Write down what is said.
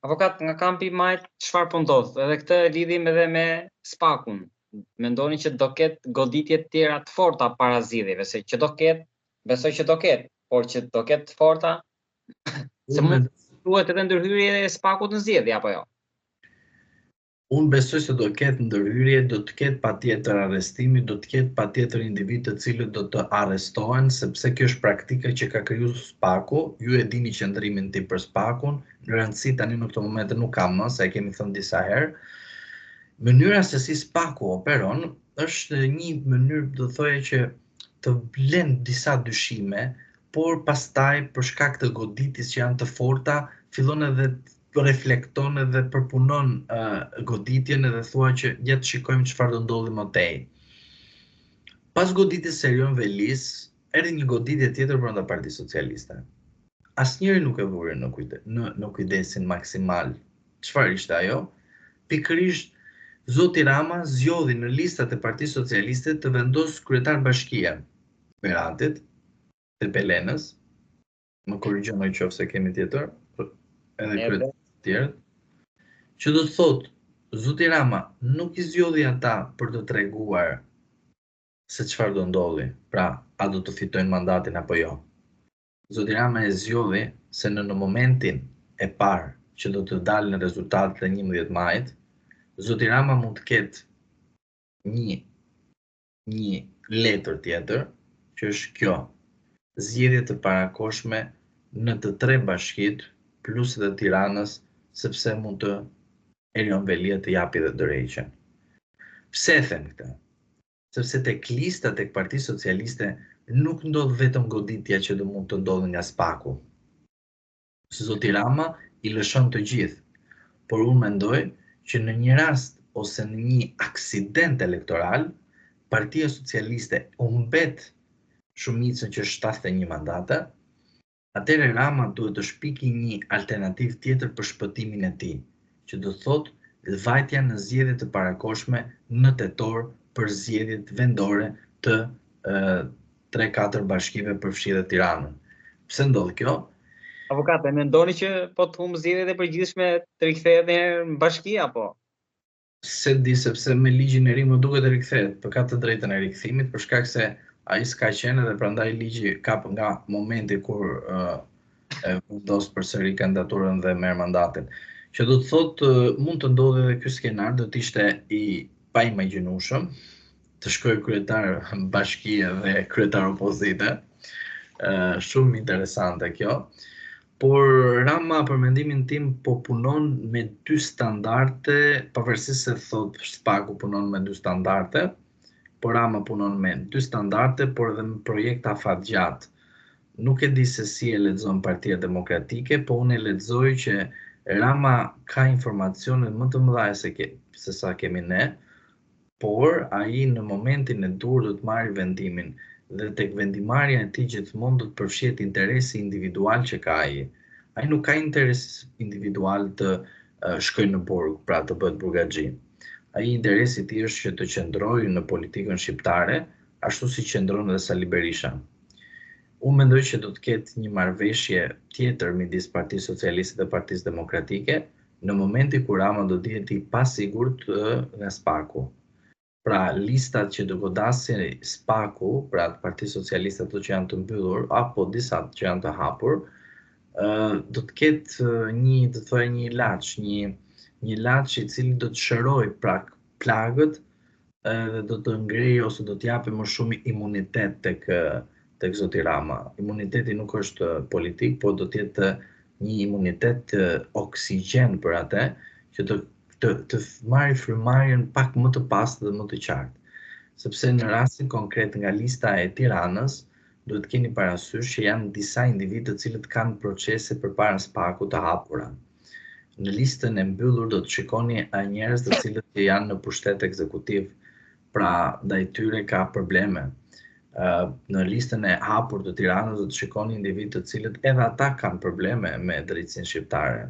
Avokat, nga kampi i Majt, çfarë po ndodh? Edhe këtë e lidhim edhe me Spakun. Mendoni që do ketë goditje të tjera të forta para zgjedhjeve, se që do ketë, besoj që do ketë, por që do ketë të forta, se mund të thuhet edhe ndërhyrje e Spakut në zgjedhje apo jo? Unë besoj se do ketë ndërhyrje, do të ketë patjetër arrestimi, do të ketë patjetër individ të cilët do të arrestohen, sepse kjo është praktika që ka kriju Spaku. Ju e dini qëndrimin tim për Spakun, në rëndësi tani në këtë moment nuk kam më, se e kemi thënë disa herë. Mënyra se si Spaku operon është një mënyrë, do thoya që të blen disa dyshime, por pastaj për shkak të goditjes që janë të forta, fillon edhe reflekton edhe përpunon goditjen edhe thua që ja të shikojmë çfarë do ndodhi më tej. Pas goditjes së Erion Velis, erdhi një goditje tjetër brenda Partisë Socialiste. Asnjëri nuk e vuri në kujdesin maksimal. Çfarë ishte ajo? Pikërisht Zoti Rama zgjodhi në listat e Partisë Socialiste të vendos kryetar bashkie Beratit, të Pelenës, më korrigjon nëse kemi tjetër, edhe kryetar të tjerë, që do të thotë Zoti Rama nuk i zgjodhi ata për të treguar se çfarë do ndodhi, pra a do të fitojnë mandatin apo jo. Zoti Rama e zgjodhi se në momentin e parë që do të dalin rezultatet e 11 majit, Zoti Rama mund të ketë një letër tjetër, që është kjo, zgjedhje të parakoshme në të tre bashkitë, plus edhe Tiranës, sepse mund të Erion Velia të japi dhe dorëheqjen. Pse e them këtë? Sepse tek lista tek Partia Socialiste nuk ndodh vetëm goditja që do mund të ndodhë nga Spaku. Zoti Rama i lëshon të gjithë, por unë mendoj që në një rast ose në një aksident elektoral, Partia Socialiste humbet shumicën që është 71 mandate, atëherë Rama duhet të shpiki një alternativë tjetër për shpëtimin e tij, që do thotë vajtja në zgjedhje të parakoshme në tetor për zgjedhjet vendore të 3-4 bashkive përfshirë Tiranën. Pse ndodh kjo? Avokat, e mendoni që po të humbë zgjedhjet e përgjithshme të rikthehet në bashki apo? Se di, sepse me ligjin e ri më duket të rikthehet, për ka të drejtën e rikthimit, për shkak se ai s'ka qenë dhe prandaj ligji kap nga momenti kur e vendos përsëri kandidaturën dhe merr mandatin. Që do të thotë mund të ndodhë edhe ky skenar, do të ishte i paimagjinueshëm të shkojë kryetar bashkie dhe kryetar opozite. Shumë interesante kjo. Por Rama, për mendimin tim, po punon me 2 standarde, pavarësisht se thot Spaku punon me 2 standarde, por Rama punon me 2 standarde, por edhe me projekt afatgjatë. Nuk e di se si e lexon Partia Demokratike, po unë e lexoj që Rama ka informacione më të mëdha se sa kemi ne, por ai në momentin e dur do të marrë vendimin dhe tek vendimarrja e tij gjithmonë do të përfshihet interesi individual që ka ai. Ai nuk ka interes individual të shkojë në burg, pra të bëhet burgaxhi. Ai interesi i tij është që të qëndrojë në politikën shqiptare, ashtu si qëndron edhe Sali Berisha. Unë mendoj që do të ketë një marrëveshje tjetër midis Partisë Socialiste dhe Partisë Demokratike në momenti kur Rama do dihet i pasigurt nga Spaku. Pra listat që do godasin Spaku, pra të Partisë Socialiste ato që janë të mbyllur, apo disa që janë të hapur, do të ketë një ilaç, një ilaç i cili do të shërojë plagët dhe do të ngrejë ose do të japë më shumë imunitet tek Zoti Rama. Imuniteti nuk është politik, por do të jetë një imunitet oksigjen për atë që të marrë frymarrjen pak më të pastë dhe më të qartë. Sepse në rastin konkret nga lista e Tiranës, duhet keni parasysh që janë disa individë të cilët kanë procese përpara Spakut të hapura. Në listën e mbyllur do të shikoni njerëz të cilët janë në pushtet ekzekutiv, pra ndaj tyre ka probleme. Në listën e hapur të Tiranës do të shikoni individë të cilët edhe ata kanë probleme me drejtsinë shqiptare.